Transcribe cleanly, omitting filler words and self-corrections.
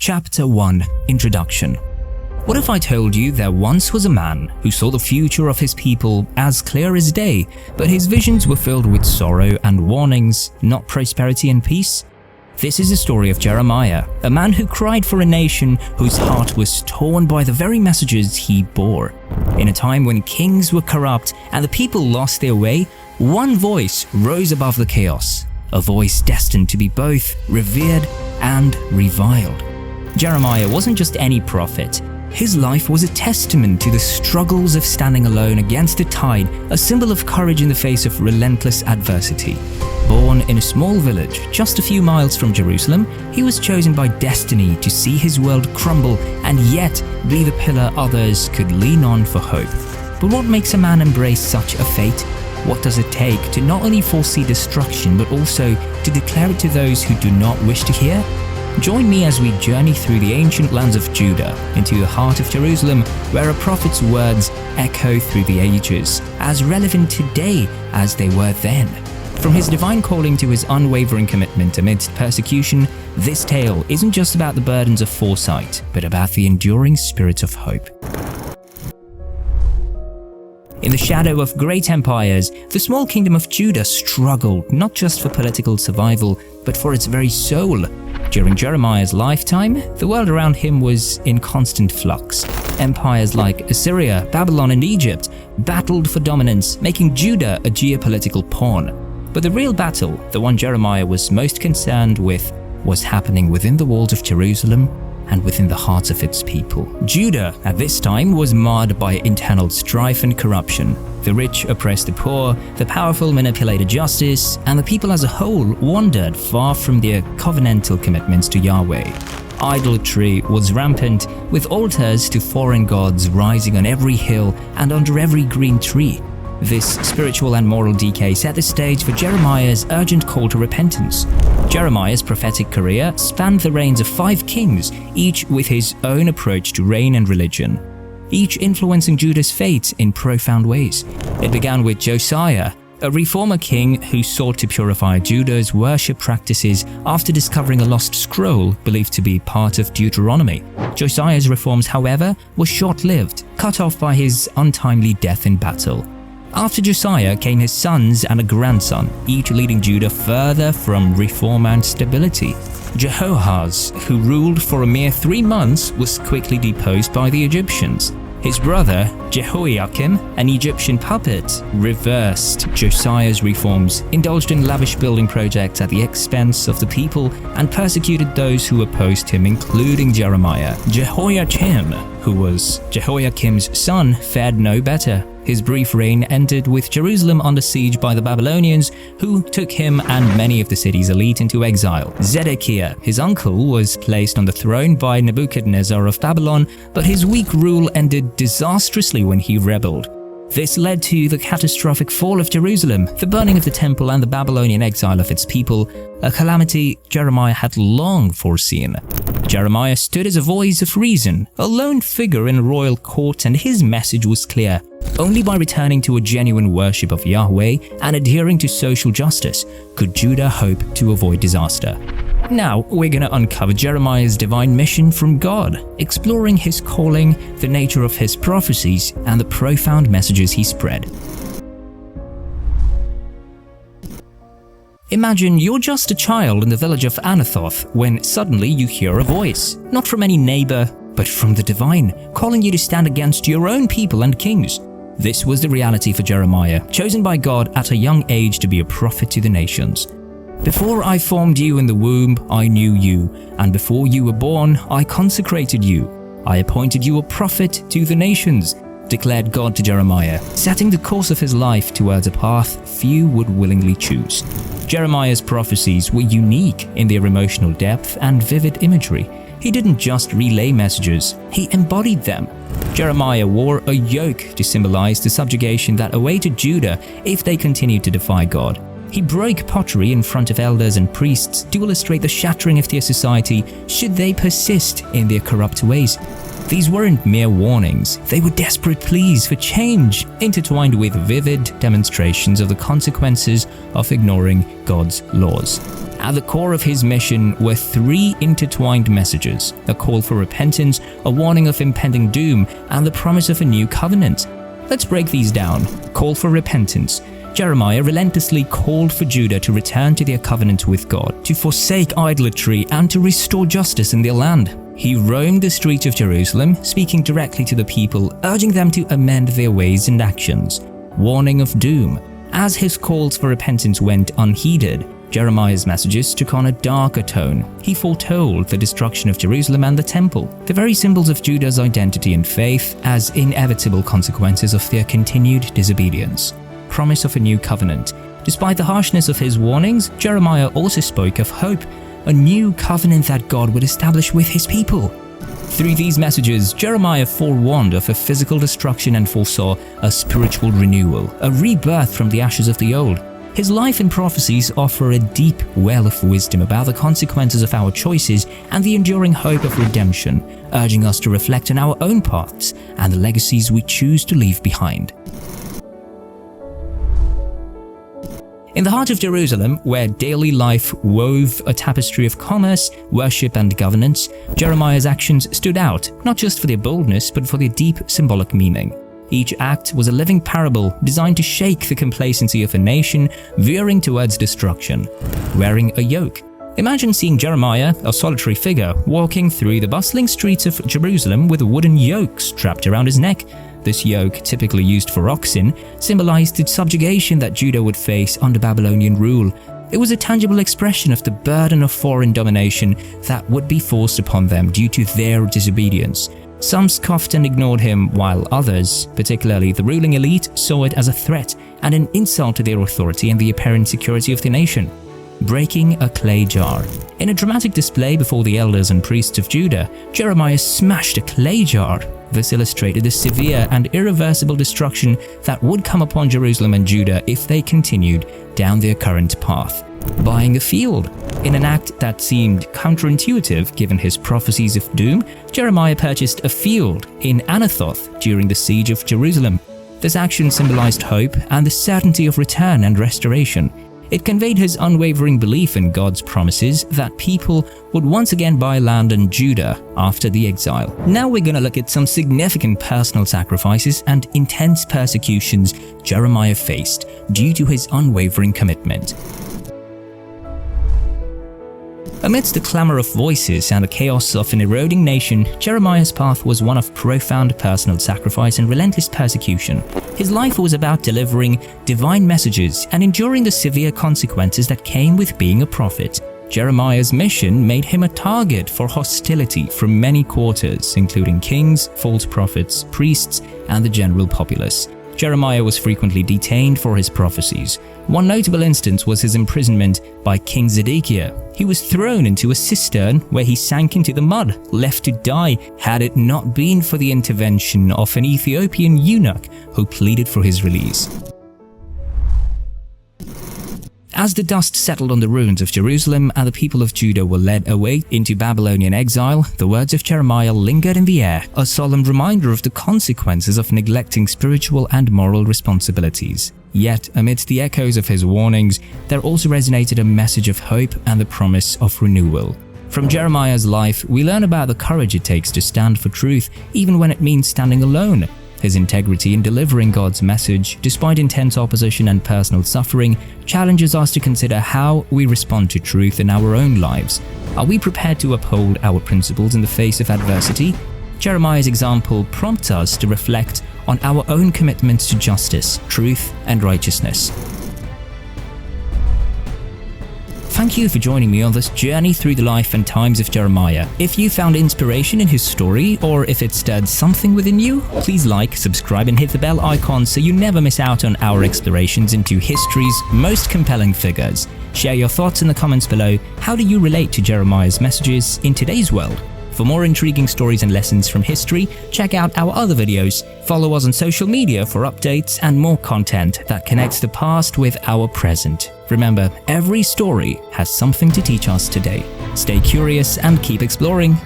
Chapter 1 Introduction. What if I told you there once was a man who saw the future of his people as clear as day, but his visions were filled with sorrow and warnings, not prosperity and peace? This is the story of Jeremiah, a man who cried for a nation whose heart was torn by the very messages he bore. In a time when kings were corrupt and the people lost their way, one voice rose above the chaos, a voice destined to be both revered and reviled. Jeremiah wasn't just any prophet. His life was a testament to the struggles of standing alone against the tide, a symbol of courage in the face of relentless adversity. Born in a small village just a few miles from Jerusalem, he was chosen by destiny to see his world crumble and yet be the pillar others could lean on for hope. But what makes a man embrace such a fate? What does it take to not only foresee destruction but also to declare it to those who do not wish to hear? Join me as we journey through the ancient lands of Judah into the heart of Jerusalem, where a prophet's words echo through the ages, as relevant today as they were then. From his divine calling to his unwavering commitment amidst persecution, this tale isn't just about the burdens of foresight, but about the enduring spirit of hope. In the shadow of great empires, the small kingdom of Judah struggled not just for political survival, but for its very soul. During Jeremiah's lifetime, the world around him was in constant flux. Empires like Assyria, Babylon, and Egypt battled for dominance, making Judah a geopolitical pawn. But the real battle, the one Jeremiah was most concerned with, was happening within the walls of Jerusalem and within the hearts of its people. Judah, at this time, was marred by internal strife and corruption. The rich oppressed the poor, the powerful manipulated justice, and the people as a whole wandered far from their covenantal commitments to Yahweh. Idolatry was rampant, with altars to foreign gods rising on every hill and under every green tree. This spiritual and moral decay set the stage for Jeremiah's urgent call to repentance. Jeremiah's prophetic career spanned the reigns of 5 kings, each with his own approach to reign and religion, each influencing Judah's fate in profound ways. It began with Josiah, a reformer king who sought to purify Judah's worship practices after discovering a lost scroll believed to be part of Deuteronomy. Josiah's reforms, however, were short-lived, cut off by his untimely death in battle. After Josiah came his sons and a grandson, each leading Judah further from reform and stability. Jehoahaz, who ruled for a mere 3 months, was quickly deposed by the Egyptians. His brother, Jehoiakim, an Egyptian puppet, reversed Josiah's reforms, indulged in lavish building projects at the expense of the people, and persecuted those who opposed him, including Jeremiah. Jehoiakim, who was Jehoiakim's son, fared no better. His brief reign ended with Jerusalem under siege by the Babylonians, who took him and many of the city's elite into exile. Zedekiah, his uncle, was placed on the throne by Nebuchadnezzar of Babylon, but his weak rule ended disastrously when he rebelled. This led to the catastrophic fall of Jerusalem, the burning of the temple, and the Babylonian exile of its people, a calamity Jeremiah had long foreseen. Jeremiah stood as a voice of reason, a lone figure in a royal court, and his message was clear. Only by returning to a genuine worship of Yahweh and adhering to social justice could Judah hope to avoid disaster. Now, we're going to uncover Jeremiah's divine mission from God, exploring his calling, the nature of his prophecies, and the profound messages he spread. Imagine you're just a child in the village of Anathoth when suddenly you hear a voice, not from any neighbor, but from the divine, calling you to stand against your own people and kings. This was the reality for Jeremiah, chosen by God at a young age to be a prophet to the nations. Before I formed you in the womb, I knew you, and before you were born, I consecrated you. I appointed you a prophet to the nations, declared God to Jeremiah, setting the course of his life towards a path few would willingly choose. Jeremiah's prophecies were unique in their emotional depth and vivid imagery. He didn't just relay messages, he embodied them. Jeremiah wore a yoke to symbolize the subjugation that awaited Judah if they continued to defy God. He broke pottery in front of elders and priests to illustrate the shattering of their society should they persist in their corrupt ways. These weren't mere warnings, they were desperate pleas for change, intertwined with vivid demonstrations of the consequences of ignoring God's laws. At the core of his mission were three intertwined messages: a call for repentance, a warning of impending doom, and the promise of a new covenant. Let's break these down. Call for repentance. Jeremiah relentlessly called for Judah to return to their covenant with God, to forsake idolatry, and to restore justice in their land. He roamed the streets of Jerusalem, speaking directly to the people, urging them to amend their ways and actions. Warning of doom. As his calls for repentance went unheeded, Jeremiah's messages took on a darker tone. He foretold the destruction of Jerusalem and the temple, the very symbols of Judah's identity and faith, as inevitable consequences of their continued disobedience. Promise of a new covenant. Despite the harshness of his warnings, Jeremiah also spoke of hope, a new covenant that God would establish with his people. Through these messages, Jeremiah forewarned of a physical destruction and foresaw a spiritual renewal, a rebirth from the ashes of the old. His life and prophecies offer a deep well of wisdom about the consequences of our choices and the enduring hope of redemption, urging us to reflect on our own paths and the legacies we choose to leave behind. In the heart of Jerusalem, where daily life wove a tapestry of commerce, worship, and governance, Jeremiah's actions stood out, not just for their boldness, but for their deep symbolic meaning. Each act was a living parable designed to shake the complacency of a nation veering towards destruction. Wearing a yoke. Imagine seeing Jeremiah, a solitary figure, walking through the bustling streets of Jerusalem with a wooden yoke strapped around his neck. This yoke, typically used for oxen, symbolized the subjugation that Judah would face under Babylonian rule. It was a tangible expression of the burden of foreign domination that would be forced upon them due to their disobedience. Some scoffed and ignored him, while others, particularly the ruling elite, saw it as a threat and an insult to their authority and the apparent security of the nation. Breaking a clay jar. In a dramatic display before the elders and priests of Judah, Jeremiah smashed a clay jar. This illustrated the severe and irreversible destruction that would come upon Jerusalem and Judah if they continued down their current path. Buying a field. In an act that seemed counterintuitive given his prophecies of doom, Jeremiah purchased a field in Anathoth during the siege of Jerusalem. This action symbolized hope and the certainty of return and restoration. It conveyed his unwavering belief in God's promises that people would once again buy land in Judah after the exile. Now we're going to look at some significant personal sacrifices and intense persecutions Jeremiah faced due to his unwavering commitment. Amidst the clamor of voices and the chaos of an eroding nation, Jeremiah's path was one of profound personal sacrifice and relentless persecution. His life was about delivering divine messages and enduring the severe consequences that came with being a prophet. Jeremiah's mission made him a target for hostility from many quarters, including kings, false prophets, priests, and the general populace. Jeremiah was frequently detained for his prophecies. One notable instance was his imprisonment by King Zedekiah. He was thrown into a cistern where he sank into the mud, left to die, had it not been for the intervention of an Ethiopian eunuch who pleaded for his release. As the dust settled on the ruins of Jerusalem and the people of Judah were led away into Babylonian exile, the words of Jeremiah lingered in the air, a solemn reminder of the consequences of neglecting spiritual and moral responsibilities. Yet, amidst the echoes of his warnings, there also resonated a message of hope and the promise of renewal. From Jeremiah's life, we learn about the courage it takes to stand for truth, even when it means standing alone. His integrity in delivering God's message, despite intense opposition and personal suffering, challenges us to consider how we respond to truth in our own lives. Are we prepared to uphold our principles in the face of adversity? Jeremiah's example prompts us to reflect on our own commitments to justice, truth, and righteousness. Thank you for joining me on this journey through the life and times of Jeremiah. If you found inspiration in his story, or if it stirred something within you, please like, subscribe, and hit the bell icon so you never miss out on our explorations into history's most compelling figures. Share your thoughts in the comments below. How do you relate to Jeremiah's messages in today's world? For more intriguing stories and lessons from history, check out our other videos. Follow us on social media for updates and more content that connects the past with our present. Remember, every story has something to teach us today. Stay curious and keep exploring.